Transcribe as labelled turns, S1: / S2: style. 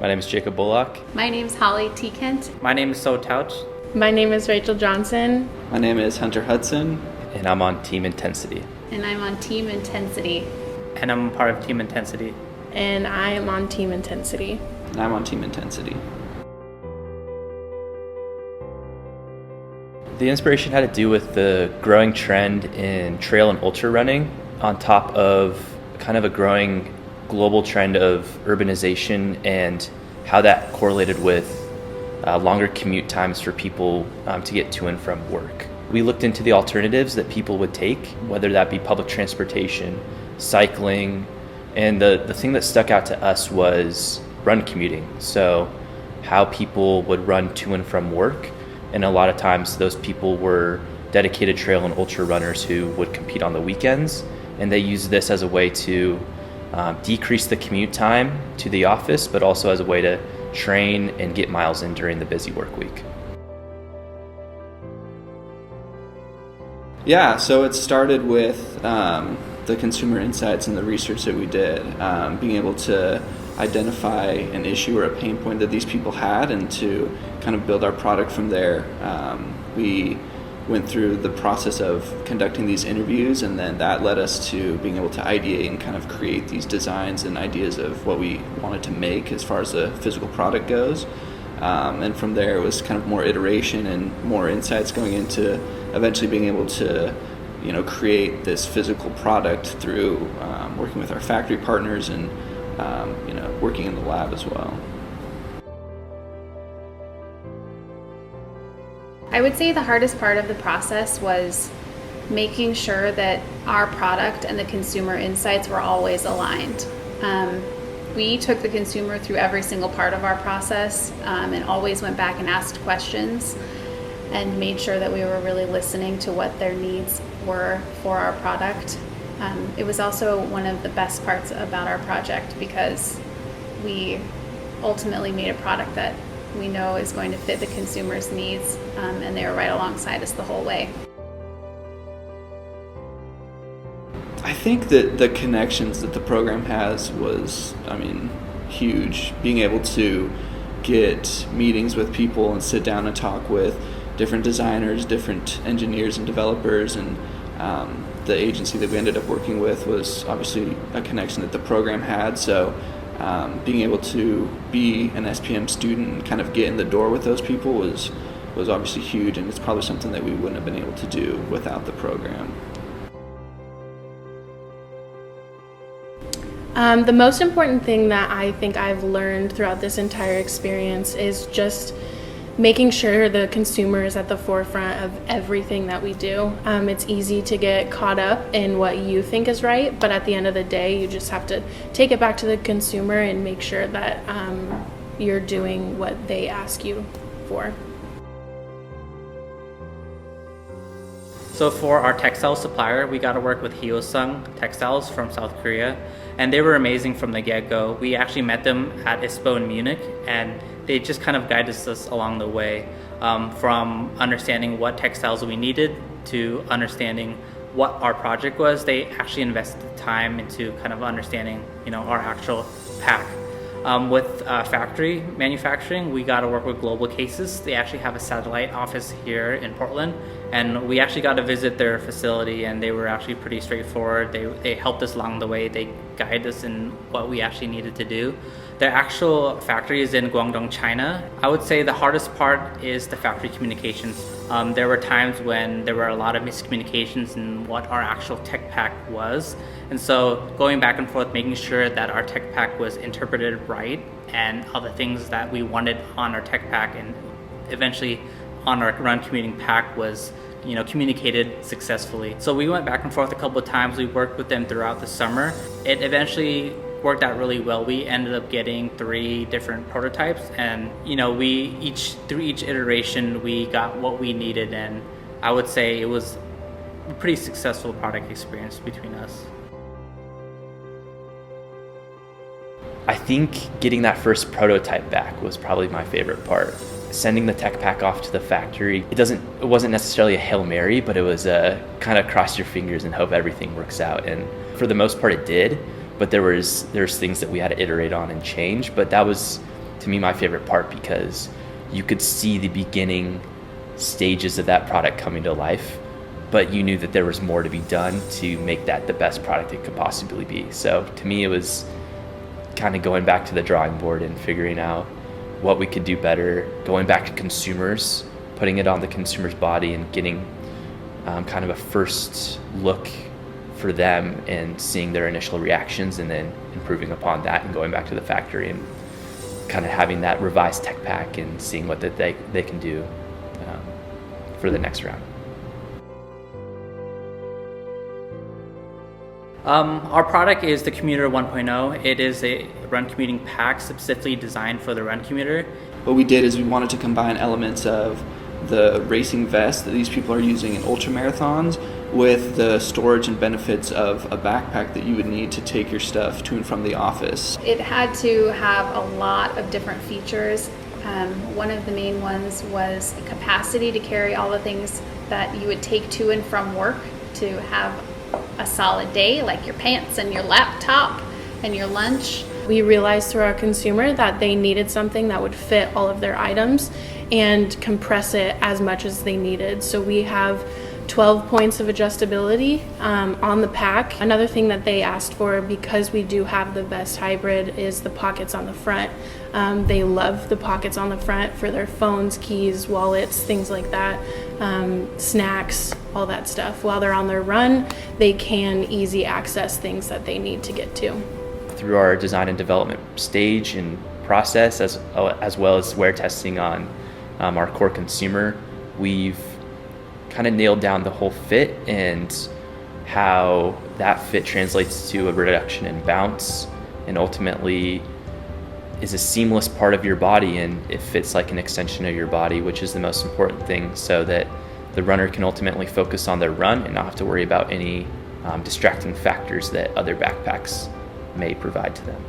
S1: My name is Jacob Bullock.
S2: My name is Holly T. Kent.
S3: My name is So Touch.
S4: My name is Rachel Johnson.
S5: My name is Hunter Hudson.
S1: And I'm on Team Intencity.
S2: And I'm on Team Intencity.
S3: And I'm part of Team Intencity.
S4: And I am on Team Intencity.
S5: And I'm on Team Intencity.
S1: The inspiration had to do with the growing trend in trail and ultra running, on top of kind of a growing global trend of urbanization and how that correlated with longer commute times for people to get to and from work. We looked into the alternatives that people would take, whether that be public transportation, cycling, and the thing that stuck out to us was run commuting. So how people would run to and from work, and a lot of times those people were dedicated trail and ultra runners who would compete on the weekends, and they used this as a way to decrease the commute time to the office, but also as a way to train and get miles in during the busy work week.
S5: Yeah, so it started with the consumer insights and the research that we did, being able to identify an issue or a pain point that these people had and to kind of build our product from there. We went through the process of conducting these interviews, and then that led us to being able to ideate and kind of create these designs and ideas of what we wanted to make as far as the physical product goes. And from there it was kind of more iteration and more insights going into eventually being able to create this physical product through working with our factory partners and working in the lab as well.
S2: I would say the hardest part of the process was making sure that our product and the consumer insights were always aligned. We took the consumer through every single part of our process and always went back and asked questions and made sure that we were really listening to what their needs were for our product. It was also one of the best parts about our project because we ultimately made a product that we know is going to fit the consumer's needs, and they were right alongside us the whole way.
S5: I think that the connections that the program has was, huge. Being able to get meetings with people and sit down and talk with different designers, different engineers and developers, and the agency that we ended up working with was obviously a connection that the program had. So being able to be an SPM student and kind of get in the door with those people was obviously huge, and it's probably something that we wouldn't have been able to do without the program.
S4: The most important thing that I think I've learned throughout this entire experience is just making sure the consumer is at the forefront of everything that we do. It's easy to get caught up in what you think is right, but at the end of the day, you just have to take it back to the consumer and make sure that you're doing what they ask you for.
S3: So for our textile supplier, we got to work with Hyosung Textiles from South Korea, and they were amazing from the get-go. We actually met them at ISPO in Munich, and they just kind of guided us along the way, from understanding what textiles we needed to understanding what our project was. They actually invested time into kind of understanding, our actual pack. With factory manufacturing, we got to work with Global Cases. They actually have a satellite office here in Portland, and we actually got to visit their facility, and they were actually pretty straightforward. They helped us along the way. They guided us in what we actually needed to do. Their actual factory is in Guangdong, China. I would say the hardest part is the factory communications. There were times when there were a lot of miscommunications in what our actual tech pack was. And so going back and forth, making sure that our tech pack was interpreted right and all the things that we wanted on our tech pack and eventually on our run commuting pack was communicated successfully. So we went back and forth a couple of times. We worked with them throughout the summer. It eventually worked out really well. We ended up getting 3 different prototypes, and through each iteration we got what we needed, and I would say it was a pretty successful product experience between us.
S1: I think getting that first prototype back was probably my favorite part. Sending the tech pack off to the factory, it wasn't necessarily a Hail Mary, but it was a kind of cross your fingers and hope everything works out. And for the most part it did, but there's things that we had to iterate on and change, but that was to me, my favorite part, because you could see the beginning stages of that product coming to life, but you knew that there was more to be done to make that the best product it could possibly be. So to me, it was kind of going back to the drawing board and figuring out what we could do better, going back to consumers, putting it on the consumer's body and getting kind of a first look for them and seeing their initial reactions, and then improving upon that and going back to the factory and kind of having that revised tech pack and seeing what that they can do for the next round.
S3: Our product is the Commuter 1.0. It is a run commuting pack specifically designed for the run commuter.
S5: What we did is we wanted to combine elements of the racing vest that these people are using in ultra marathons with the storage and benefits of a backpack that you would need to take your stuff to and from the office.
S2: It had to have a lot of different features. One of the main ones was the capacity to carry all the things that you would take to and from work to have a solid day, like your pants and your laptop and your lunch.
S4: We realized through our consumer that they needed something that would fit all of their items and compress it as much as they needed. So we have 12 points of adjustability on the pack. Another thing that they asked for, because we do have the vest hybrid, is the pockets on the front. They love the pockets on the front for their phones, keys, wallets, things like that, snacks, all that stuff. While they're on their run, they can easy access things that they need to get to.
S1: Through our design and development stage and process, as well as wear testing on our core consumer, we've kind of nailed down the whole fit and how that fit translates to a reduction in bounce and ultimately is a seamless part of your body, and it fits like an extension of your body, which is the most important thing, so that the runner can ultimately focus on their run and not have to worry about any distracting factors that other backpacks may provide to them.